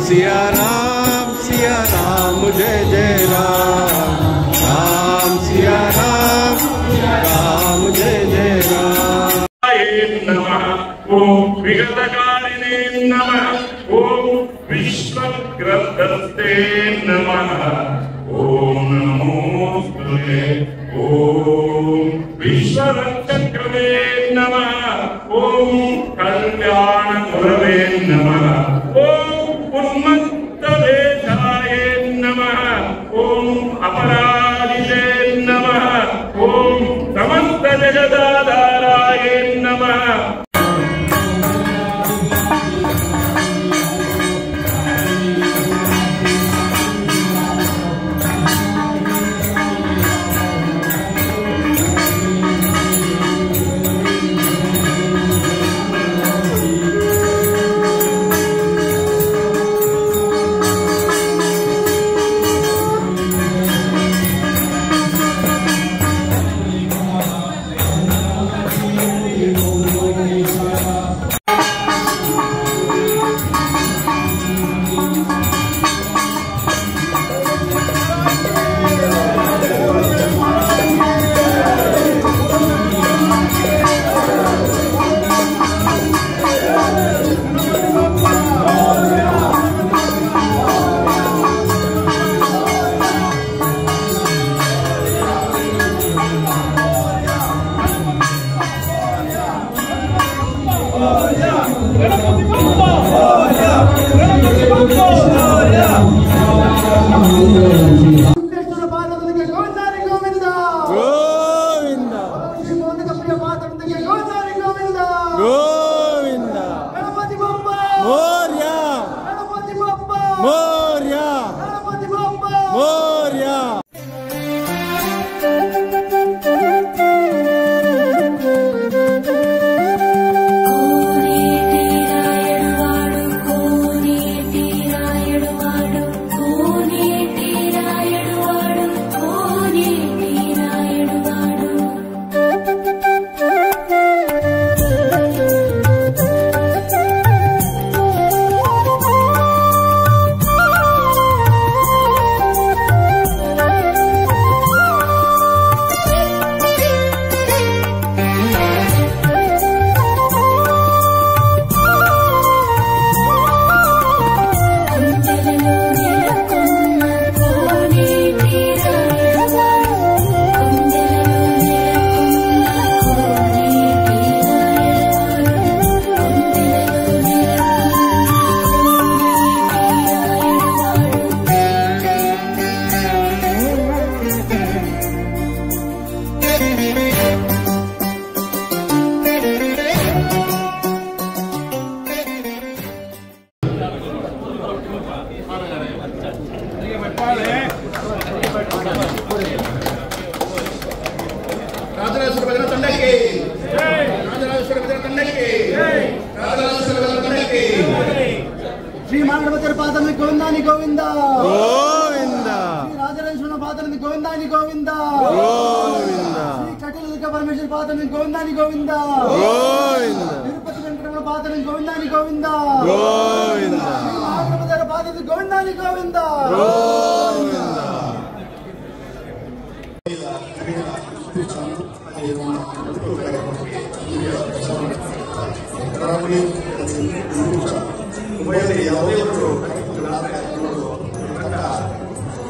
सिया राम जय जय राम, राम सिया राम जय जय राम। नमः ओम विगतकारिणे नमः ओम विश्वग्रंथस्ते नमः ओम नमोस्तुते ओम विश्वरक्षक्रमे नमः ओम कल्याणगुरवे नमः ओम उन्मत्तवेशाय नमः ओम अपराजिते नमः ओम समस्त जगदाधाराय नमः।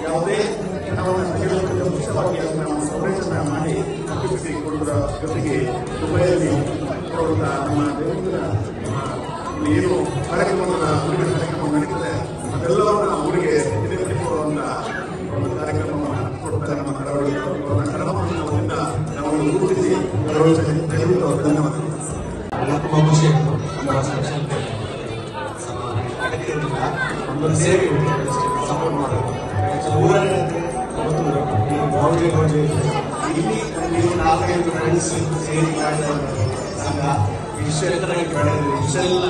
ಯಾವುದೇ ಅನ್ನೋದರ ಜೊತೆಗೆ ದುಬೈಯಲ್ಲಿ ಕೊಡುವಂತಹ ನಮ್ಮ ದೇವೇಂದ್ರ ಏನು ಕಾರ್ಯಕ್ರಮದ ಊರಿನ ಕಾರ್ಯಕ್ರಮ ನಡೀತದೆ ಅದೆಲ್ಲವನ್ನ ಊರಿಗೆ ದಿನಕ್ಕೆ ಕೊಡುವಂತಹ ಒಂದು ಕಾರ್ಯಕ್ರಮವನ್ನು ಕೊಡ್ತಾರೆ ನಮ್ಮ ಕರಾವಳಿಯಿಂದ ನಾವು ಗುರುತಿಸಿ ದಯವಿಟ್ಟು ಧನ್ಯವಾದಗಳು. ತುಂಬ ಖುಷಿ ಆಯಿತು. ಅಗತ್ಯ ಇರಲಿಲ್ಲ, ನಮ್ಮೊಂದು ಸೇವೆ ಸಪೋರ್ಟ್ ಮಾಡೋದು. ಊರಲ್ಲಿ ಇಲ್ಲಿ ನೀವು 4-5 ಫ್ರೆಂಡ್ಸ್ ಸೇರಿ ಮಾಡಿದ ಸಂಘ ಇಷ್ಟು ಎತ್ತರಕ್ಕೆ ಬೆಳೆದಿದೆ. ಇಷ್ಟೆಲ್ಲ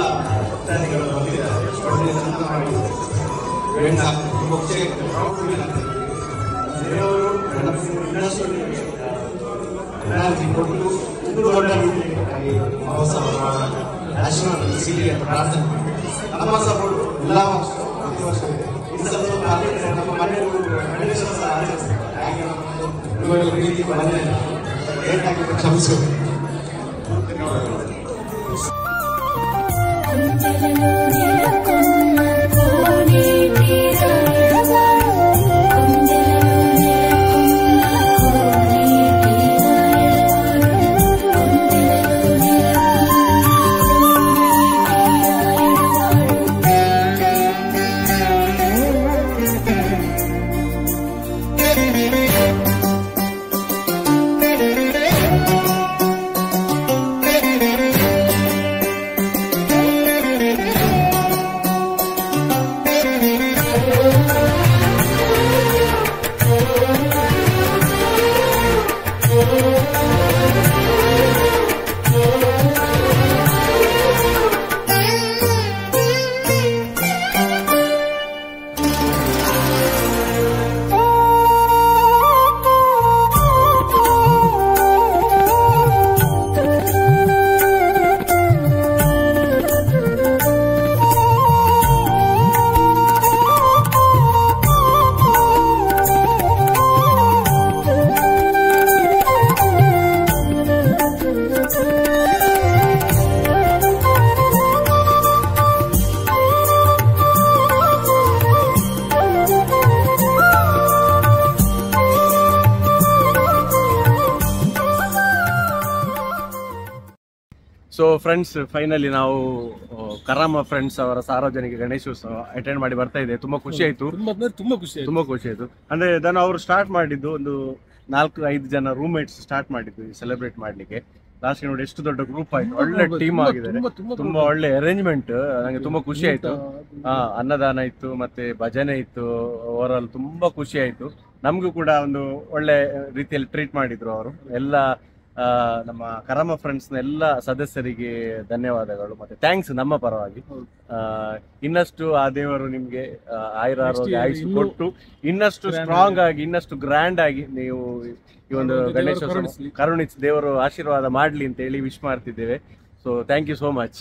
ಭಕ್ತಾದಿಗಳು ಬಂದಿದ್ದಾರೆ. ಚಂದ ಮಾಡಿದ್ದಾರೆ. ತುಂಬ ಖುಷಿ ಆಗುತ್ತೆ. ದೇವರು ಇನ್ನಷ್ಟು ಎನರ್ಜಿ ಕೊಟ್ಟು ಇನ್ನೂ ದೊಡ್ಡ ಮಹೋತ್ಸವ ಆಶೀರ್ವಾದ ಸಿಗಲಿ ಅಂತ ಪ್ರಾರ್ಥನೆ ಮಾಡಿ ನಮ್ಮ ಸಪೋರ್ಟ್ ಎಲ್ಲ ವರ್ಷ ಪ್ರತಿ ವರ್ಷ ಇದೆ. ಇದು ಸ್ವಲ್ಪ ನಮ್ಮ ಮನೆಯವರು ಗಣೇಶನ ಸಹ ಆಚರಿಸ್ತಾರೆ. ಹಾಗೆ ಇವುಗಳ ರೀತಿ ಬಂದೇ ಏನಾಗಿದೆ ಕ್ಷಮಿಸಬೇಕು. ಸೊ ಫ್ರೆಂಡ್ಸ್, ಫೈನಲಿ ನಾವು ಕರಾಮ ಫ್ರೆಂಡ್ಸ್ ಅವರ ಸಾರ್ವಜನಿಕ ಗಣೇಶೋತ್ಸವ ಅಟೆಂಡ್ ಮಾಡಿ ಬರ್ತಾ ಇದೆ. ತುಂಬಾ ಖುಷಿ ಆಯ್ತು. ತುಂಬಾ ಖುಷಿ ಆಯ್ತು. ಅಂದ್ರೆ ಇದನ್ನು ಅವರು ಸ್ಟಾರ್ಟ್ ಮಾಡಿದ್ದು ಒಂದು 4-5 ಜನ ರೂಮ್ಮೇಟ್ಸ್ ಸ್ಟಾರ್ಟ್ ಮಾಡಿದ್ದು ಸೆಲೆಬ್ರೇಟ್ ಮಾಡ್ಲಿಕ್ಕೆ. ಲಾಸ್ಟ್ ನೋಡಿ ಎಷ್ಟು ದೊಡ್ಡ ಗ್ರೂಪ್ ಆಯ್ತು. ಒಳ್ಳೆ ಟೀಮ್ ಆಗಿದ್ದಾರೆ. ತುಂಬಾ ಒಳ್ಳೆ ಅರೇಂಜ್ಮೆಂಟ್. ನಂಗೆ ತುಂಬಾ ಖುಷಿ ಆಯ್ತು. ಅನ್ನದಾನ ಇತ್ತು, ಮತ್ತೆ ಭಜನೆ ಇತ್ತು. ಓವರ್ ಆಲ್ ತುಂಬಾ ಖುಷಿ ಆಯ್ತು. ನಮಗೂ ಕೂಡ ಒಂದು ಒಳ್ಳೆ ರೀತಿಯಲ್ಲಿ ಟ್ರೀಟ್ ಮಾಡಿದ್ರು ಅವರು ಎಲ್ಲ. ನಮ್ಮ ಕರಾಮ ಫ್ರೆಂಡ್ಸ್ನ ಎಲ್ಲ ಸದಸ್ಯರಿಗೆ ಧನ್ಯವಾದಗಳು, ಮತ್ತೆ ಥ್ಯಾಂಕ್ಸ್ ನಮ್ಮ ಪರವಾಗಿ. ಇನ್ನಷ್ಟು ಆ ದೇವರು ನಿಮ್ಗೆ ಆಯುರಾರೋಗ್ಯ ಆಯುಷ್ ಕೊಟ್ಟು ಇನ್ನಷ್ಟು ಸ್ಟ್ರಾಂಗ್ ಆಗಿ ಇನ್ನಷ್ಟು ಗ್ರ್ಯಾಂಡ್ ಆಗಿ ನೀವು ಈ ಒಂದು ಗಣೇಶೋತ್ಸವ ಕರುಣಿಸಿ ದೇವರು ಆಶೀರ್ವಾದ ಮಾಡ್ಲಿ ಅಂತ ಹೇಳಿ ವಿಶ್ ಮಾಡ್ತಿದ್ದೇವೆ. So thank you so much.